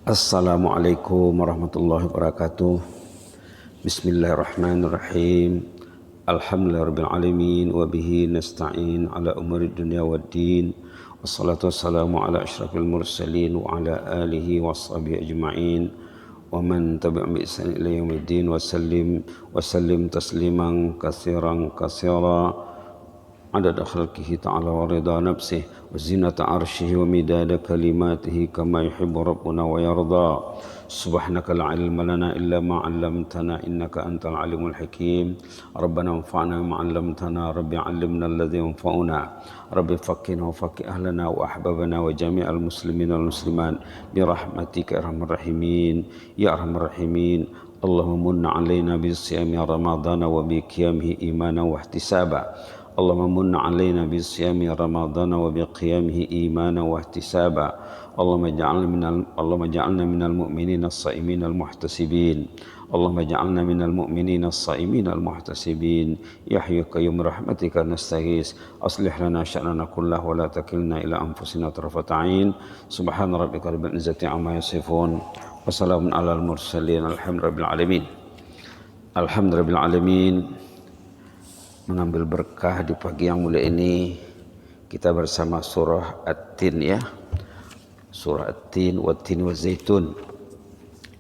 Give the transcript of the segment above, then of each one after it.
Assalamualaikum warahmatullahi wabarakatuh. Bismillahirrahmanirrahim. Alhamdulillahirabbil alamin wa bihi nasta'in ala umuri dunya waddin. Wassalatu wassalamu ala asyrafil mursalin wa ala alihi washabihi ajma'in wa man tabi'ahum bi ihsan ila yaumiddin wa sallim tasliman katsiran katsira عدد خلقه تعالى ورضا نفسه وزنة عرشه ومداد كلماته كما يحب ربنا ويرضى سبحانك لا علم لنا إلا ما علمتنا إنك أنت العليم الحكيم ربنا انفعنا بما علمتنا رب علمنا الذي ينفعنا رب فقنا وفق أهلنا وأحبابنا وجميع المسلمين والمسلمات برحمتك يا أرحم الراحمين يا أرحم الراحمين اللهم من علينا بالصيام رمضان وبقيامه إيمانا واحتسابا اللهم من علينا بصيام رمضان وبقيامه إيمانا واحتسابا اللهم اجعلنا من المؤمنين الصائمين المحتسبين اللهم اجعلنا من المؤمنين الصائمين المحتسبين يا حي قيوم برحمتك نستغيث أصلح لنا شأننا كله ولا تكلنا إلى أنفسنا طرفة عين سبحان ربك رب العزة عما يصفون وسلام على المرسلين الحمد لله رب العالمين الحمد لله رب العالمين. Mengambil berkah di pagi yang mulia ini kita bersama surah At-Tin ya. Surah At-Tin wa Tin wa Zaitun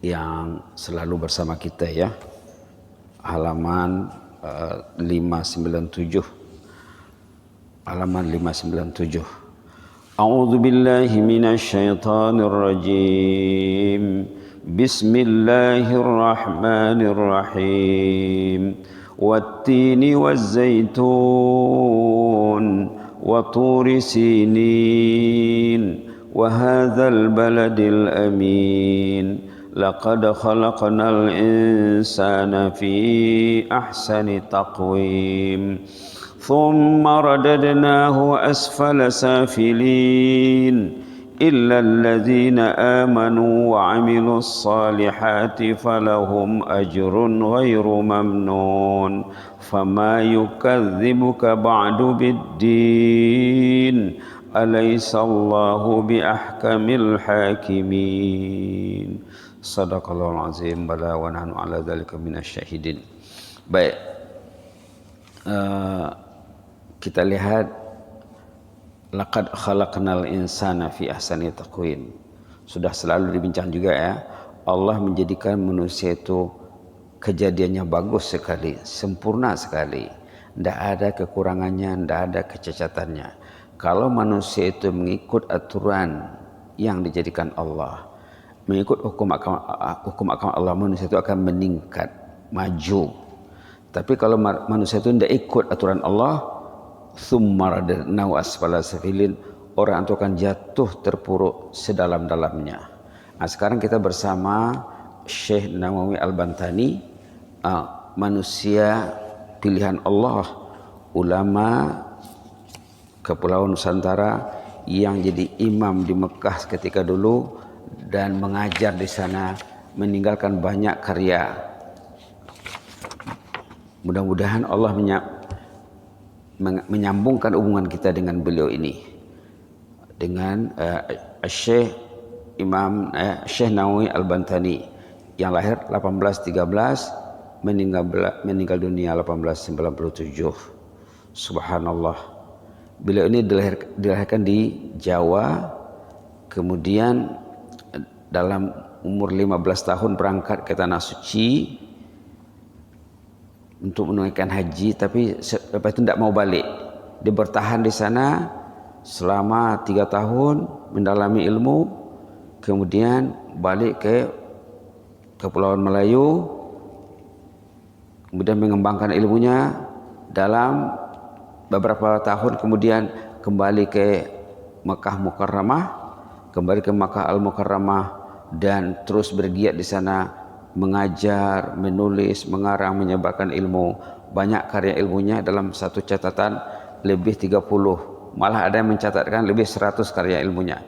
yang selalu bersama kita ya. Halaman 597. Halaman 597. A'udzu billahi minasy syaithanir rajim. Bismillahirrahmanirrahim. والتين والزيتون وطور سينين وهذا البلد الأمين لقد خلقنا الإنسان في أحسن تقويم ثم رددناه أسفل سافلين إلا الذين آمنوا وعملوا الصالحات فلهم أجر غير ممنون فما يكذبك بعد بالدين أليس الله بأحكم الحاكمين صدق الله العظيم بلى ونحن على ذلك من الشاهدين. Baik, kita lihat laqad khalaqnal insana fi ahsani taqwim. Sudah selalu dibincang juga ya. Allah menjadikan manusia itu kejadiannya bagus sekali, sempurna sekali. Tidak ada kekurangannya, tidak ada kecacatannya. Kalau manusia itu mengikut aturan yang dijadikan Allah, mengikut hukum akam Allah, manusia itu akan meningkat, maju. Tapi kalau manusia itu tidak ikut aturan Allah, thumma radadnahu asfala safilin, orang itu akan jatuh terpuruk sedalam-dalamnya. Nah, sekarang kita bersama Syekh Nawawi Al-Bantani, manusia pilihan Allah, ulama Kepulauan Nusantara yang jadi imam di Mekah ketika dulu dan mengajar di sana, meninggalkan banyak karya. Mudah-mudahan Allah menyambungkan hubungan kita dengan beliau ini, dengan Syekh Nawawi Al-Bantani yang lahir 1813, meninggal dunia 1897. Subhanallah. Beliau ini dilahirkan di Jawa, kemudian dalam umur 15 tahun berangkat ke Tanah Suci untuk menunaikan haji, tapi lepas itu tidak mau balik. Dia bertahan di sana selama 3 tahun mendalami ilmu, kemudian balik ke Kepulauan Melayu, kemudian mengembangkan ilmunya. Dalam beberapa tahun kemudian kembali ke Makkah Mukarramah, kembali ke Makkah Al-Mukarramah, dan terus bergiat di sana mengajar, menulis, mengarang, menyebarkan ilmu. Banyak karya ilmunya, dalam satu catatan lebih 30, malah ada yang mencatatkan lebih 100 karya ilmunya.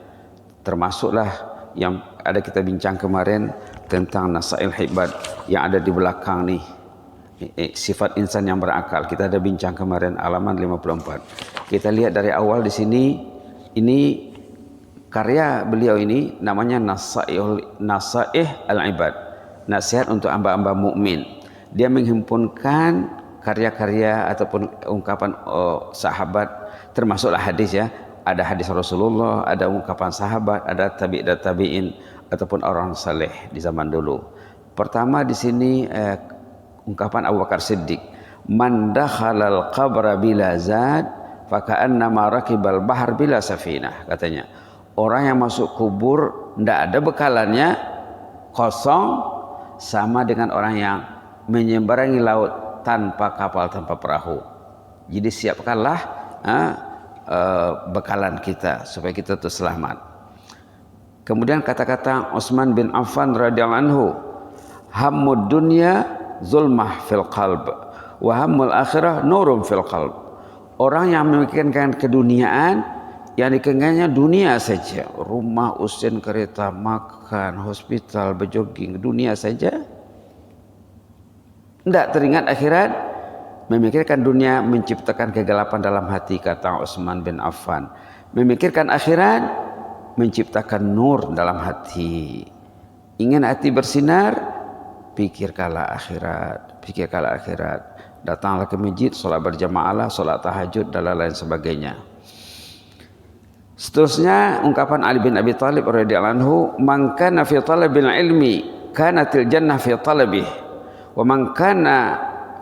Termasuklah yang ada kita bincang kemarin tentang Nasail Hikmat yang ada di belakang nih, sifat insan yang berakal. Kita ada bincang kemarin halaman 54. Kita lihat dari awal di sini, ini Karya beliau ini namanya Nasaih al-Ibad, nasihat untuk hamba-hamba mukmin. Dia menghimpunkan karya-karya ataupun ungkapan sahabat, termasuklah hadis ya. Ada hadis Rasulullah, ada ungkapan sahabat, ada tabi'in ataupun orang saleh di zaman dulu. Pertama di sini ungkapan Abu Bakar Siddiq, "Man dakhalal qabra bila zad, faka'annama rakibal bahar bila safinah," katanya. Orang yang masuk kubur tidak ada bekalannya, kosong, sama dengan orang yang menyeberangi laut tanpa kapal, tanpa perahu. Jadi siapkanlah bekalan kita supaya kita tuh selamat. Kemudian kata-kata Utsman bin Affan radhiyallahu anhu, "Hammud dunya zulmah fil qalb wa hammul akhirah nurun fil qalb." Orang yang memikirkan keduniaan, yang dikengangnya dunia saja, rumah, usin, kereta, makan, hospital, berjoging, dunia saja, tidak teringat akhirat. Memikirkan dunia menciptakan kegelapan dalam hati, kata Utsman bin Affan. Memikirkan akhirat menciptakan nur dalam hati. Ingin hati bersinar, pikirkanlah akhirat, pikirkanlah akhirat. Datanglah ke masjid, sholat berjamaah, sholat tahajud dan lain sebagainya. Seterusnya ungkapan Ali bin Abi Thalib radhiyallahu anhu, "Man kana fi talabil ilmi kanatil jannah fi talabih, wa man kana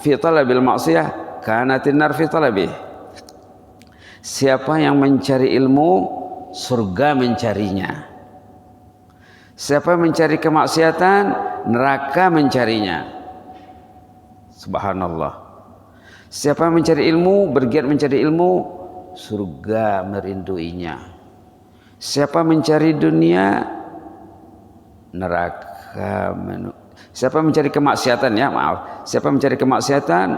fi talabil ma'siyah kanatin nar fi talabih." Siapa yang mencari ilmu, surga mencarinya. Siapa mencari kemaksiatan, neraka mencarinya. Subhanallah. Siapa mencari ilmu, bergiat mencari ilmu, surga merinduinya. Siapa mencari dunia, neraka siapa mencari kemaksiatan, ya maaf, siapa mencari kemaksiatan,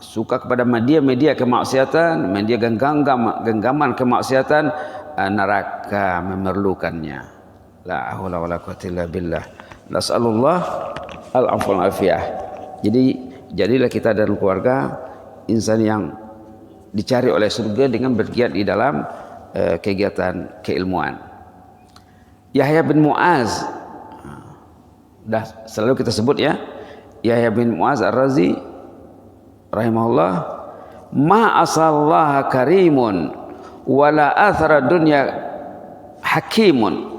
suka kepada media kemaksiatan, media genggaman kemaksiatan, neraka memerlukannya. La haula wala quwwata illa billah. Nasallallahu al-afwa wal afiyah. Jadi jadilah kita dan keluarga insan yang dicari oleh surga dengan bergiat di dalam kegiatan keilmuan. Yahya bin Muaz, dah selalu kita sebut ya, Yahya bin Muaz Ar-Razi rahimahullah, "Ma asallaha karimun wala athara dunya hakimun."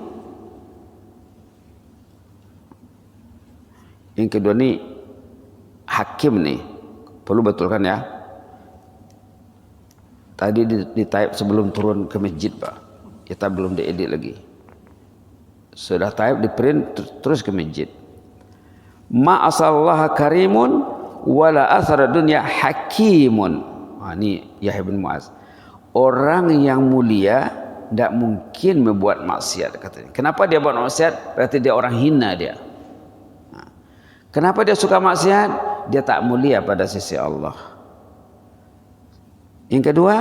Yang kedua nih hakim nih, perlu betulkan ya. Tadi di type sebelum turun ke masjid Pak, kita belum diedit lagi. Sudah type, di print, terus ke masjid. Ma asallaha karimun wala athara dunya hakimun. Ini Yahya bin Muaz. Orang yang mulia tidak mungkin membuat maksiat, katanya. Kenapa dia buat maksiat? Berarti dia orang hina dia. Kenapa dia suka maksiat? Dia tak mulia pada sisi Allah. Yang kedua,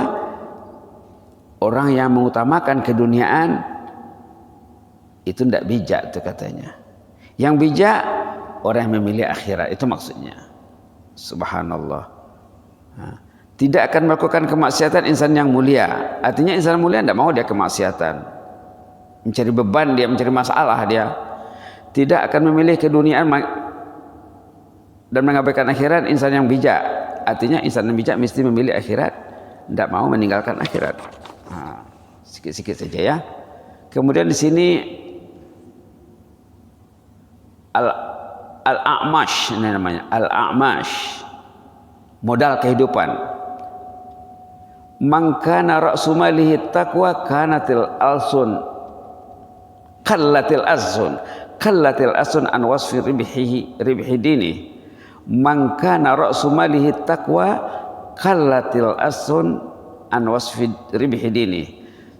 orang yang mengutamakan keduniaan itu tidak bijak, itu katanya. Yang bijak orang yang memilih akhirat, itu maksudnya. Subhanallah. Tidak akan melakukan kemaksiatan insan yang mulia. Artinya insan mulia tidak mau dia kemaksiatan, mencari beban dia, mencari masalah dia. Tidak akan memilih keduniaan dan mengabaikan akhirat. Insan yang bijak, artinya insan yang bijak mesti memilih akhirat, tidak mau meninggalkan akhirat. Sikit-sikit saja ya. Kemudian di sini al-a'mash, ini namanya al-a'mash, modal kehidupan. Man kana ra'su malihi taqwa kanatil alsun kallatil asun an wasfi ribhi dini. Man kana ra'su malihi taqwa kallatil asun an wasfi ribhi dini.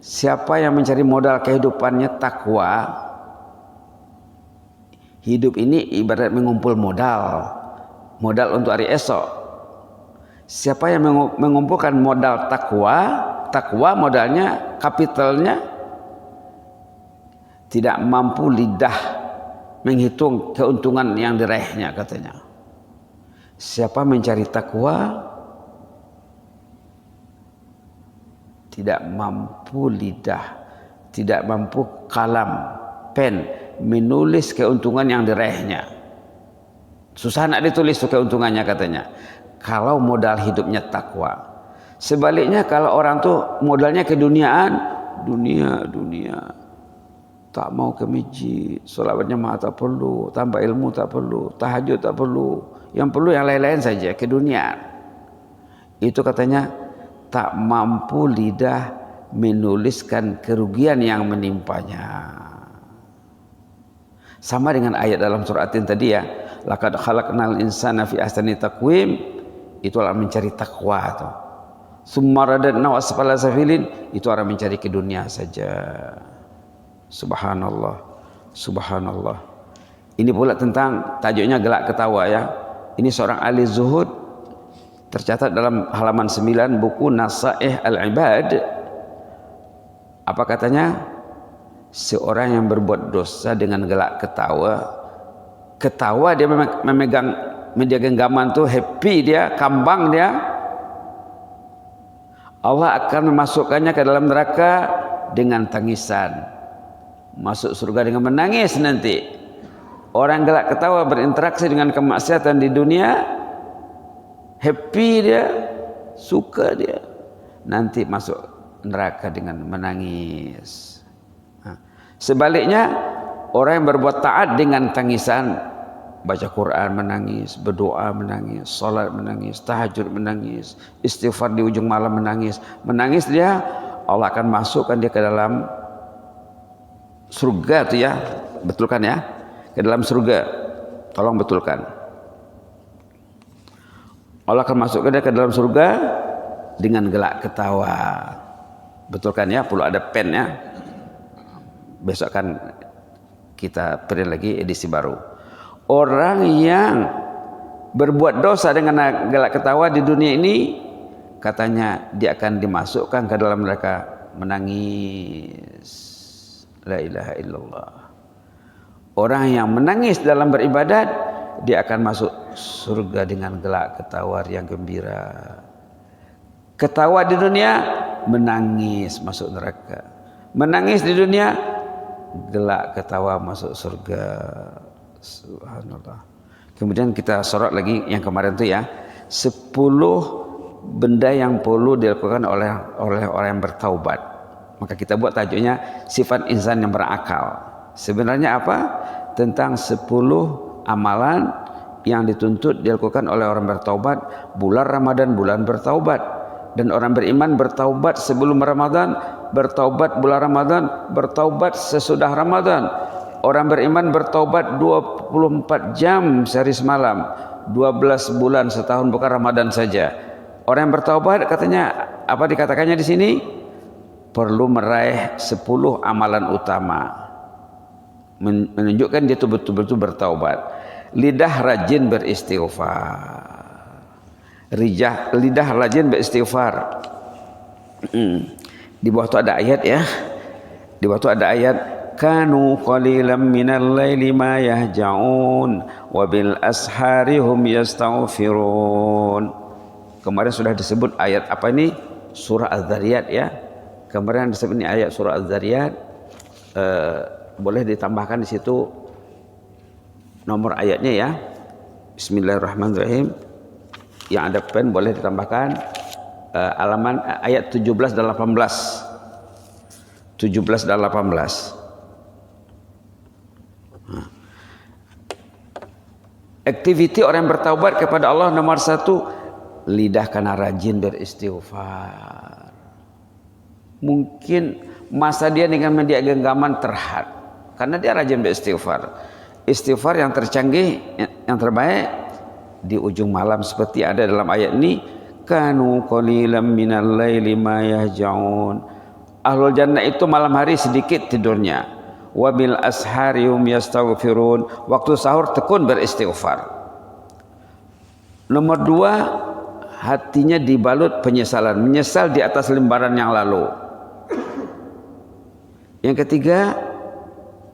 Siapa yang mencari modal kehidupannya takwa, hidup ini ibarat mengumpul modal untuk hari esok. Siapa yang mengumpulkan modal takwa modalnya, kapitalnya, tidak mampu lidah menghitung keuntungan yang diraihnya, katanya. Siapa mencari takwa, tidak mampu lidah, tidak mampu kalam, pen, menulis keuntungan yang diraihnya. Susah nak ditulis tuh keuntungannya katanya. Kalau modal hidupnya takwa. Sebaliknya kalau orang tuh modalnya keduniaan, dunia, tak mau ke masjid, sholat berjamaah tak perlu, tambah ilmu tak perlu, tahajud tak perlu, yang perlu yang lain-lain saja, keduniaan. Itu katanya tak mampu lidah menuliskan kerugian yang menimpanya. Sama dengan ayat dalam surah At-Tin tadi ya, laqad khalaqnal insana fi ahsani taqwim, itu orang mencari takwa tuh. Summa radadnahu asfala safilin, itu orang mencari ke dunia saja. Subhanallah, subhanallah. Ini pula tentang tajuknya gelak ketawa ya. Ini seorang ahli zuhud, tercatat dalam halaman 9 buku Nasaih Al-Ibad. Apa katanya? Seorang yang berbuat dosa dengan gelak ketawa, ketawa dia memegang media genggaman tuh, happy dia, kambang dia, Allah akan memasukkannya ke dalam neraka dengan tangisan, masuk surga dengan menangis nanti. Orang gelak ketawa berinteraksi dengan kemaksiatan di dunia, happy dia, suka dia, nanti masuk neraka dengan menangis. Sebaliknya orang yang berbuat taat dengan tangisan, baca Quran menangis, berdoa menangis, salat menangis, tahajud menangis, istighfar di ujung malam menangis, menangis dia, Allah akan masukkan dia ke dalam surga tuh ya, betulkan ya, ke dalam surga, tolong betulkan. Allah akan masukkan dia ke dalam surga dengan gelak ketawa, betulkan ya, perlu ada pen ya. Besok akan kita print lagi edisi baru. Orang yang berbuat dosa dengan gelak ketawa di dunia ini, katanya dia akan dimasukkan ke dalam neraka menangis. La ilaha illallah. Orang yang menangis dalam beribadat, dia akan masuk surga dengan gelak ketawa yang gembira. Ketawa di dunia, menangis masuk neraka. Menangis di dunia, gelak ketawa masuk surga. Subhanallah. Kemudian kita sorot lagi yang kemarin itu ya, 10 benda yang perlu dilakukan oleh orang yang bertaubat. Maka kita buat tajuknya sifat insan yang berakal. Sebenarnya apa? Tentang 10 amalan yang dituntut dilakukan oleh orang bertaubat. Bulan Ramadan bulan bertaubat, dan orang beriman bertaubat sebelum Ramadan, bertaubat bulan Ramadan, bertaubat sesudah Ramadan. Orang beriman bertaubat 24 jam sehari semalam, 12 bulan setahun, bukan Ramadan saja. Orang yang bertaubat katanya, apa dikatakannya di sini? Perlu meraih 10 amalan utama, menunjukkan dia itu betul-betul bertaubat. Lidah rajin beristighfar, lidah rajin beristighfar. Di bawah itu ada ayat ya, di bawah itu ada ayat, kanu qalilan minal laili ma yahja'un wa bil ashari hum yastaghfirun. Kemarin sudah disebut ayat apa ini? Surah Az-Zariyat ya. Kemarin disebut ini ayat surah Az-Zariyat. Boleh ditambahkan di situ nomor ayatnya ya. Bismillahirrahmanirrahim. Yang ada pen boleh ditambahkan halaman ayat 17 dan 18. 17 dan 18. Aktiviti orang yang bertaubat kepada Allah nomor 1, lidah karena rajin beristighfar. Mungkin masa dia dengan media genggaman terhad karena dia rajin beristighfar. Istighfar yang tercanggih, yang terbaik di ujung malam seperti ada dalam ayat ini, kanu qalilan minal laili ma yahja'un. Ahlul jannah itu malam hari sedikit tidurnya. Wa bil ashari hum yastaghfirun. Waktu sahur tekun beristighfar. Nomor 2, hatinya dibalut penyesalan, menyesal di atas lembaran yang lalu. Yang ketiga,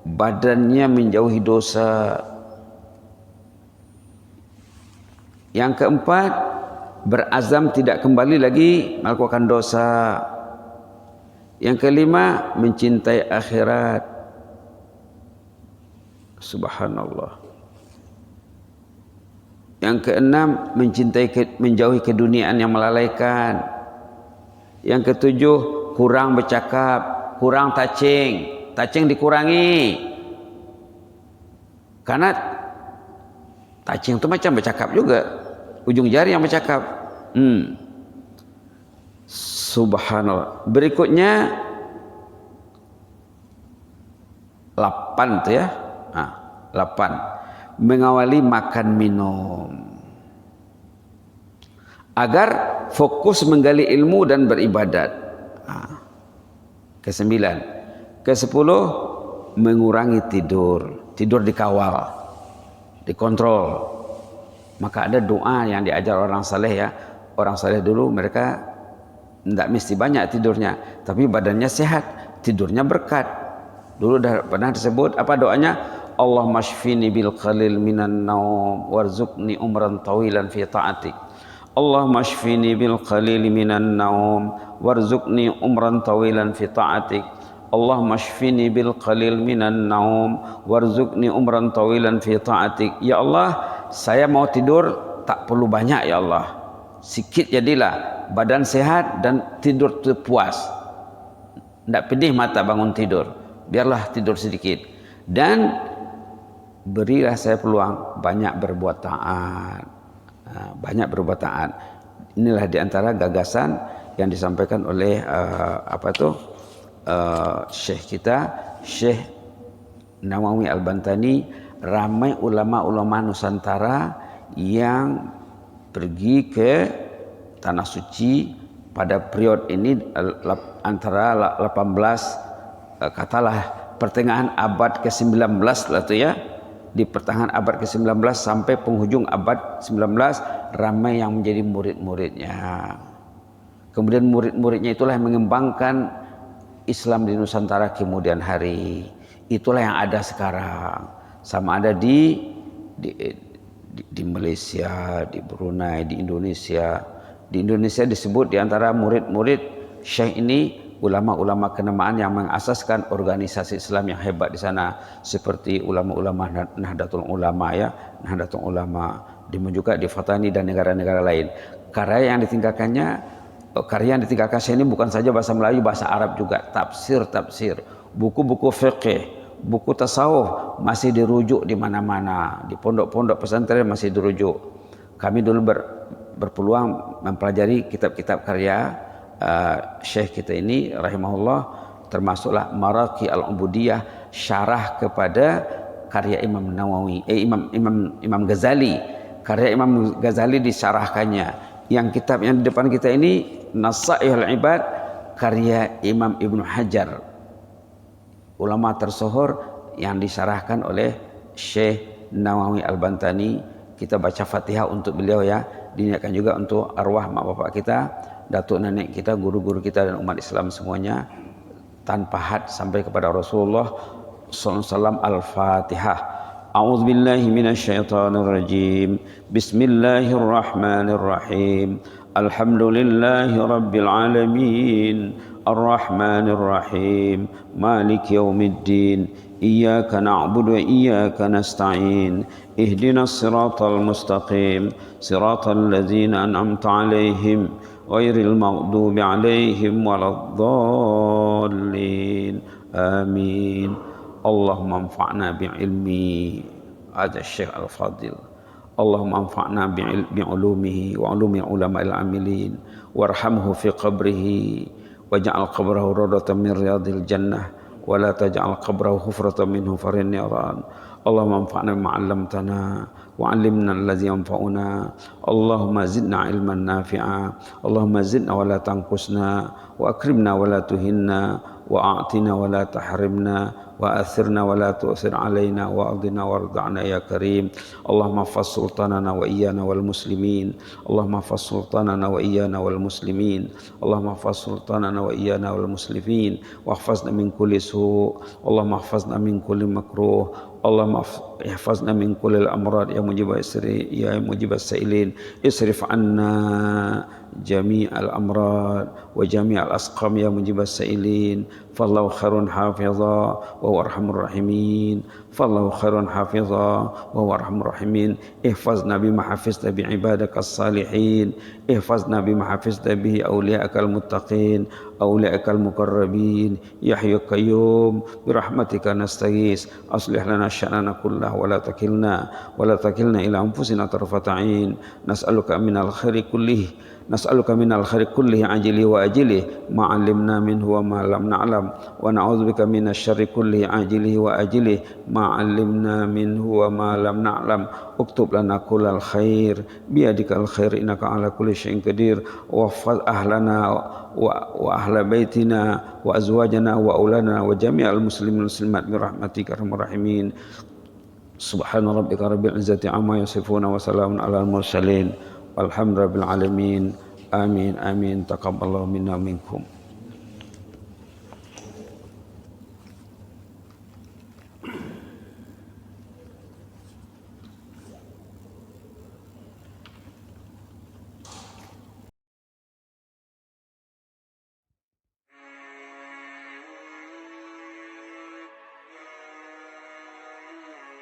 badannya menjauhi dosa. Yang keempat, berazam tidak kembali lagi melakukan dosa. Yang kelima, mencintai akhirat. Subhanallah. Yang keenam, menjauhi keduniaan yang melalaikan. Yang ketujuh, kurang bercakap, kurang touching. Touching dikurangi. Karena touching itu macam bercakap juga. Ujung jari yang bercakap. Subhanallah. Berikutnya 8 tuh ya. 8. Mengawali makan minum. Agar fokus menggali ilmu dan beribadat. Ke-9. Ke-10, mengurangi tidur. Tidur dikawal, dikontrol. Maka ada doa yang diajar orang saleh ya. Orang saleh dulu mereka tidak mesti banyak tidurnya, tapi badannya sehat, tidurnya berkat. Dulu pernah disebut apa doanya? Allahumma shfini bil qalil minan naum warzuqni umran tawilan fi ta'atik. Allahumma shfini bil qalil minan naum warzuqni umran tawilan fi ta'atik. Allahumma shfini bil qalil minan naum warzuqni umran tawilan fi ta'atik. Ya Allah, saya mau tidur tak perlu banyak ya Allah. Sikit jadilah, badan sehat dan tidur puas. Tidak pedih mata bangun tidur. Biarlah tidur sedikit. Dan berilah saya peluang banyak berbuat taat. Banyak berbuat taat. Inilah diantara gagasan yang disampaikan oleh Syekh kita, Syekh Nawawi Al-Bantani. Ramai ulama-ulama Nusantara yang pergi ke Tanah Suci pada periode ini antara 18 katalah pertengahan abad ke-19 lah tu ya. Di pertengahan abad ke-19 sampai penghujung abad 19 ramai yang menjadi murid-muridnya. Kemudian murid-muridnya itulah yang mengembangkan Islam di Nusantara kemudian hari. Itulah yang ada sekarang. Sama ada di Malaysia, di Brunei, di Indonesia. Di Indonesia disebut di antara murid-murid Syekh ini ulama-ulama kenamaan yang mengasaskan organisasi Islam yang hebat di sana, seperti ulama-ulama Nahdlatul Ulama ya, Nahdlatul Ulama, juga di Fatani dan negara-negara lain. Karya yang ditinggalkan Syekh ini bukan saja bahasa Melayu, bahasa Arab juga, tafsir, buku-buku fiqh, buku tasawuf masih dirujuk di mana-mana, di pondok-pondok pesantren masih dirujuk. Kami dulu berpeluang mempelajari kitab-kitab karya Syekh kita ini rahimahullah, termasuklah Maraqi al-Ubudiyah, syarah kepada karya Imam Nawawi, Imam Ghazali. Karya Imam Ghazali disyarahkannya. Yang kitab yang di depan kita ini Nasaihul Ibad, karya Imam Ibnu Hajar, ulama tersohor yang disyarahkan oleh Syekh Nawawi Al-Bantani. Kita baca Fatihah untuk beliau ya. Diniatkan juga untuk arwah mak bapak kita, datuk nenek kita, guru-guru kita dan umat Islam semuanya, tanpa had sampai kepada Rasulullah sallallahu alaihi wasallam. Al-Fatihah. A'udzu billahi minasyaitonir rajim. Bismillahirrahmanirrahim. Alhamdulillahi rabbil alamin. Ar-Rahmanir Rahim. Maliki yaumiddin. Iyyaka na'budu wa iyyaka nasta'in. Ihdinas siratal mustaqim. Siratal ladzina an'amta 'alaihim ghairil maghdubi 'alaihim waladdallin. Amin. Allahumma anfa'na bi'ilmi hadha Syekh Al-Fadil. Allahumma anfa'na bi'ulumihi wa ulumi ulama'il amilin. Warhamhu fi qabrihi waj'al qabrahu rawdatan min riyadil jannah wa la taj'al qabrahu hufratan min hufarin niran. Allahumma anfa'na bima 'allamtana wa 'allimna allazi yanfa'una. Allahumma zidna ilman nafi'a. Allahumma zidna wa la tanqusna wa akrimna wa la tuhinna wa a'tina wa la tahrimna wa athirna wa la tu'thir alaina wa adina warda'na ya karim. Allahumma hafaz sultanana wa iyana wal muslimin. Allahumma hafaz sultanana wa iyana wal muslimin. Allahumma hafaz sultanana wa iyana wal muslimin wa hafazna min kulli su'. Allahumma hafazna min kulli makruh Allahumma ihfazna min kullil amrad ya mujibas sa'ilin isrif anna jami'al amrad wa jami'al asqam ya mujibas sa'ilin fallahu khairun hafiza wa huwa arhamur rahimin fallahu khairun hafiza wa huwa arhamur rahimin ihfazna bima hafizta bi ibadakas salihin ihfazna bima hafizta bihi awliya'akal muttaqin awliya'akal muqarrabin ya hayyu qayyum bi rahmatika nastaghis aslih lana sya'nana kullahu wa la takilna ila anfusina tarfata 'ain nas'aluka minal khairi kullihi ajili wa ajili ma 'allimna minhu wa ma lam na'lam wa na'udzubika minasy syarri kullihi ajilihi wa ajili ma 'allimna minhu wa ma lam na'lam uktub lana kullal khair biyadikal khair innaka 'ala kulli syai'in qadir waffaz ahlana wa ahla baitina wa azwajana wa auladana wa jami'al muslimin muslimat bi rahmatika arhamar rahimin. Subhana rabbika rabbil izzati amma yasifuna wa salamun alal mursalin walhamdulillahi rabbil alamin. Amin amin taqabbalallahu minna minkum.